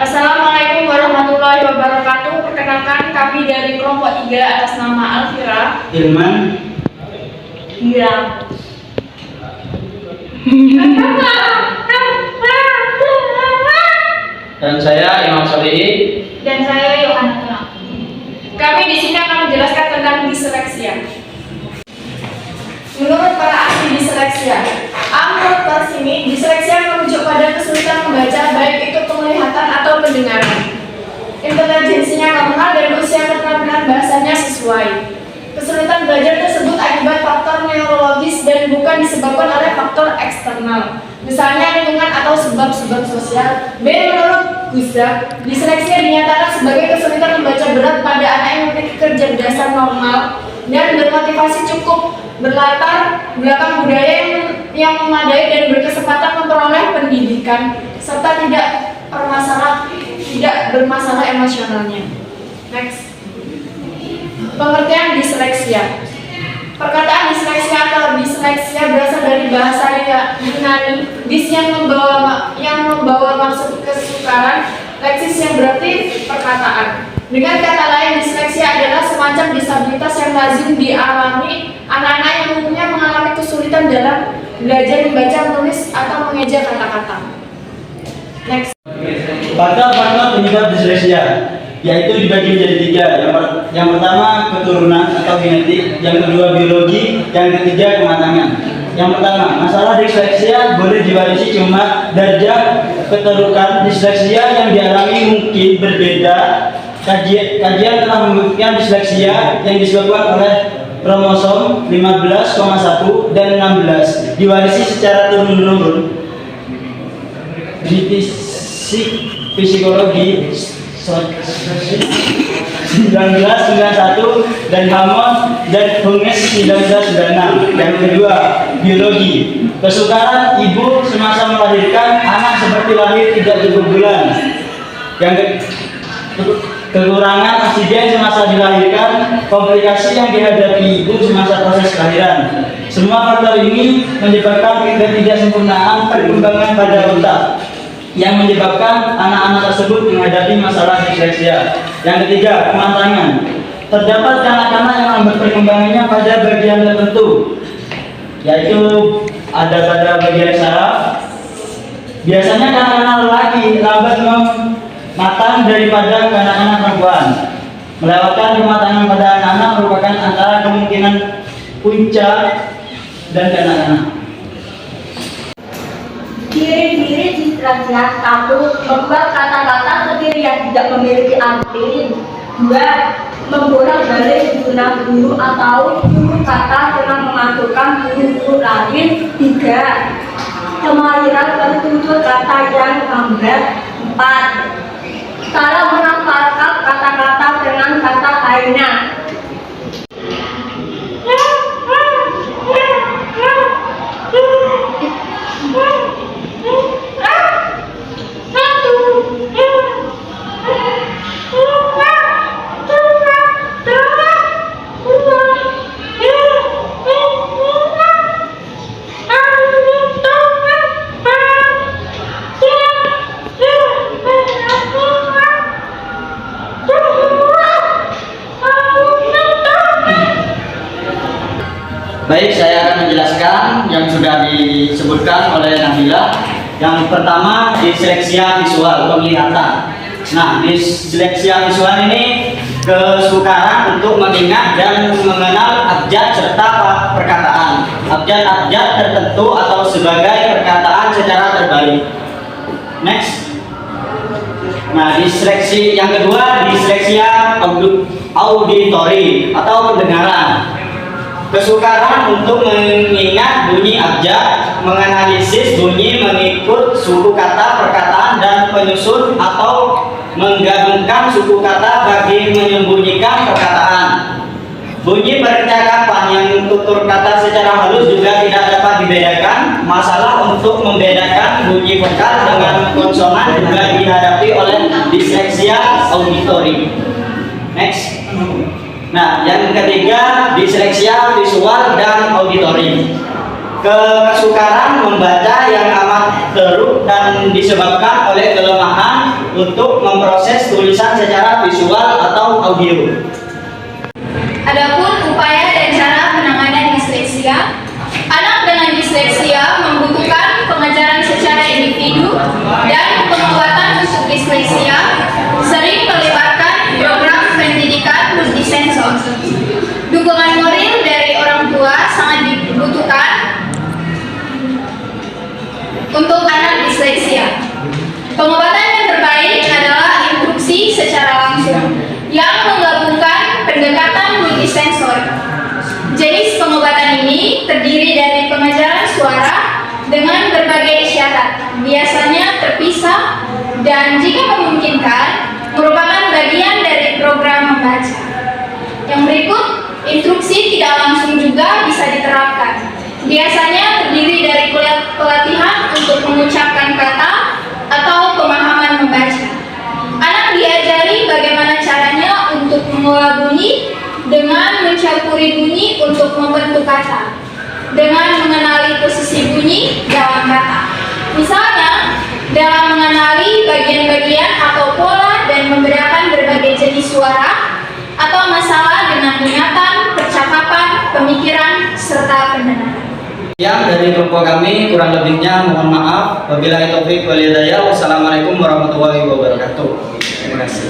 Assalamualaikum warahmatullahi wabarakatuh. Perkenalkan, kami dari kelompok 3 atas nama Alfira, Ilman, Gilang, dan saya Imam Solihi. dan saya Yohana. Kami di sini akan menjelaskan tentang disleksia. Menurut para ahli disleksia, menurut kelas ini, disleksia merujuk pada kesulitan membaca baik itu penglihatan atau pendengaran. Intelijensinya normal dan usia keterampilan bahasanya sesuai. Kesulitan belajar tersebut akibat faktor neurologis dan bukan disebabkan oleh faktor eksternal, misalnya lingkungan atau sebab-sebab sosial. B. Menurut Guzdak, disleksia dinyatakan sebagai kesulitan membaca berat pada anak yang memiliki kecerdasan normal dan bermotivasi cukup, berlatar belakang budaya yang memadai dan berkesempatan memperoleh pendidikan, serta tidak bermasalah emosionalnya. Next. Pengertian disleksia. Perkataan disleksia atau disleksia berasal dari bahasa Yunani dis yang membawa maksud kesukaran, leksis yang berarti perkataan. Dengan kata lain, disleksia adalah semacam disabilitas yang lazim dialami anak-anak yang umumnya mengalami kesulitan dalam belajar membaca, menulis, atau mengeja kata-kata. Next. Faktor-faktor penyebab disleksia yaitu dibagi menjadi 3. Yang pertama keturunan atau genetik, yang kedua biologi, yang ketiga kematangan. Yang pertama, masalah disleksia boleh diwarisi, cuma derajat keterukan disleksia yang dialami mungkin berbeda. Kajian telah membuktikan disleksia yang disebabkan oleh kromosom 15,1 dan 16 diwarisi secara turun-menurun. Di psikologi 1991 dan Hammond dan Hunges 1996. Yang kedua, biologi. Kesukaran ibu semasa melahirkan, anak seperti lahir tidak cukup bulan. Yang kekurangan oksigen semasa dilahirkan, komplikasi yang dihadapi ibu semasa proses kelahiran. Semua faktor ini menyebabkan ketidaksempurnaan perkembangan pada otak, yang menyebabkan anak-anak tersebut menghadapi masalah disleksia. Yang ketiga, kematangan. Terdapat kanak-kanak yang lambat perkembangannya pada bagian tertentu, yaitu ada pada bagian saraf. Biasanya kanak-kanak lelaki lambat matang daripada kanak-kanak perempuan. Melewatkan kematangan pada anak-anak merupakan antara kemungkinan punca dan kanak-kanak. Ciri-ciri disleksia: 1. Membuat kata-kata sendiri yang tidak memiliki arti. 2. Membolak-balik susunan huruf atau huruf kata dengan memasukkan huruf lain. 3. Kemahiran bertutur kata yang lambat. 4. Cara menempatkan kata-kata dengan kata lainnya. Baik, saya akan menjelaskan yang sudah disebutkan oleh Nabila. Yang pertama, disleksia visual, penglihatan. Nah, disleksia visual ini kesukaran untuk mengingat dan mengenal abjad serta perkataan, abjad-abjad tertentu atau sebagai perkataan secara terbalik. Next. Nah, disleksi yang kedua, disleksia auditori atau pendengaran. Kesukaran untuk mengingat bunyi abjad, menganalisis bunyi, mengikut suku kata, perkataan, dan penyusun atau menggabungkan suku kata bagi menyembunyikan perkataan. Bunyi percakapan yang tutur kata secara halus juga tidak dapat dibedakan. Masalah untuk membedakan bunyi vokal dengan konsonan juga dihadapi oleh disleksia auditori. Next. Nah, yang ketiga, disleksia visual dan auditori. Kesukaran membaca yang amat teruk dan disebabkan oleh kelemahan untuk tulisan secara visual atau audio. Adapun upaya dan cara penanganan disleksia, anak dengan disleksia membutuhkan pengajaran secara individu dan pengobatan untuk disleksia sering melibatkan program pendidikan multisensor. Dukungan moral dari orang tua sangat dibutuhkan untuk anak disleksia. Pengobatan yang terbaik adalah instruksi secara langsung yang menggabungkan pendekatan multisensor. Jenis pengobatan ini terdiri dari pengajaran suara dengan berbagai isyarat, biasanya terpisah dan jika memungkinkan merupakan bagian dari program membaca. Yang berikut, instruksi tidak langsung juga bisa diterapkan. Biasanya terdiri dari pelatihan untuk mengucapkan kata atau pemahaman membaca. Anak diajari bagaimana caranya untuk mengolah bunyi dengan mencampuri bunyi untuk membentuk kata, dengan mengenali posisi bunyi dalam kata. Misalnya, dalam mengenali bagian-bagian atau pola dan membedakan berbagai jenis suara atau masalah dengan ingatan, percakapan, pemikiran, serta pendengaran. Yang dari kelompok kami kurang lebihnya mohon maaf. Wabillahi taufik wal hidayah. Wassalamualaikum warahmatullahi wabarakatuh. Terima kasih.